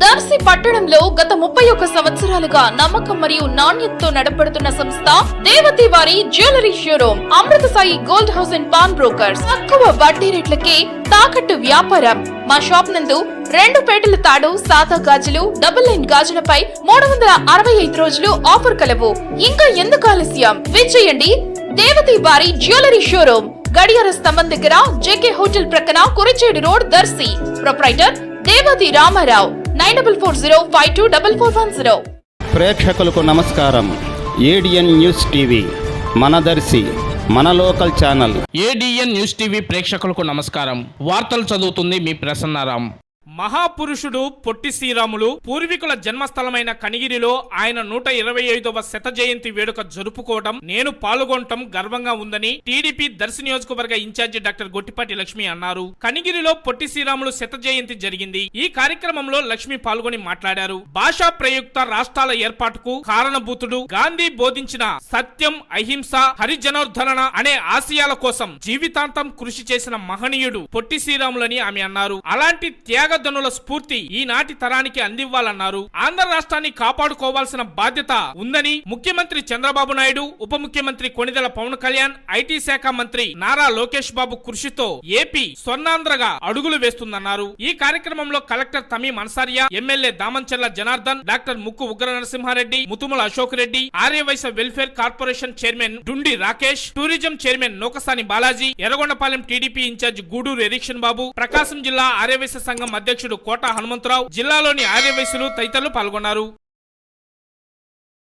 దర్శి పట్టణంలో గత 31 సంవత్సరాలుగా నమ్మకం మరియు నాణ్యతతో నడపడుతున్న సంస్థ దేవతి వారి jewellery showroom Amrutha Sai gold house and pawn brokers. తక్కువ వడ్డీ రేట్లకే తాకట్టు వ్యాపారం. మా షాప్ నందు 2 పేటల తాడు, సాదా గాజులు, డబుల్ లైన్ గాజులపై 365 రోజులు ఆఫర్ కలవు. ఇంకా ఎందుకు ఆలస్యం? విచ్చేయండి దేవతి వారి జ్యువెలరీ షోరూమ్, గడియార స్తంభం దగ్గర, జేకే హోటల్ ప్రక్కన, కురిచేడు రోడ్, దర్శి. ప్రొప్రైటర్ దేవతి రామారావు. 9440524410. ప్రేక్షకులకు నమస్కారం. ఏడిఎన్ న్యూస్ టీవీ మన దర్శి, మన local channel. ADN news TV ప్రేక్షకులకు నమస్కారం. వార్తలు చదువుతుంది మీ ప్రసన్నారాం. మహాపురుషుడు పొట్టి శ్రీరాములు పూర్వీకుల జన్మస్థలమైన కనిగిరిలో ఆయన 125వ శత జయంతి వేడుక జరుపుకోవడం, నేను పాల్గొనటం గర్వంగా ఉందని టీడీపీ దర్శి నియోజకవర్గ ఇన్ఛార్జి డాక్టర్ గొట్టిపాటి లక్ష్మి అన్నారు. కనిగిరిలో పొట్టి శ్రీరాములు శత జయంతి జరిగింది. ఈ కార్యక్రమంలో లక్ష్మి పాల్గొని మాట్లాడారు. భాషా ప్రయుక్త రాష్ట్రాల ఏర్పాటుకు కారణభూతుడు, గాంధీ బోధించిన సత్యం, అహింస, హరిజనోద్ధరణ అనే ఆశయాల కోసం జీవితాంతం కృషి చేసిన మహనీయుడు పొట్టి శ్రీరాములని ఆమె అన్నారు. అలాంటి త్యాగ స్ఫూర్తి ఈనాటి తరానికి అందివ్వాలన్నారు. ఆంధ్ర రాష్ట్రాన్ని కాపాడుకోవాల్సిన బాధ్యత ఉందని ముఖ్యమంత్రి చంద్రబాబు నాయుడు, ఉప ముఖ్యమంత్రి కొణిదెల పవన్ కళ్యాణ్, ఐటీ శాఖ మంత్రి నారా లోకేష్ బాబు కృషితో ఏపీ స్వర్ణాంధ్రగా అడుగులు వేస్తుందన్నారు. ఈ కార్యక్రమంలో collector Tamim Ansariya, MLA Damacherla Janardhan, doctor Mukku Ugra Narasimha Reddy, Muthumula Ashok Reddy, Aryavysya welfare corporation chairman Dundi Rakesh, tourism chairman Nokasani Balaji, Yerragondapalem TDP incharge Guduru Erikshan Babu, Prakasam జిల్లా ఆర్యవైశ్య సంఘం అధ్యక్షుడు కోట హనుమంతరావు, జిల్లాలోని ఆర్యవైశ్యులు తదితరులు పాల్గొన్నారు.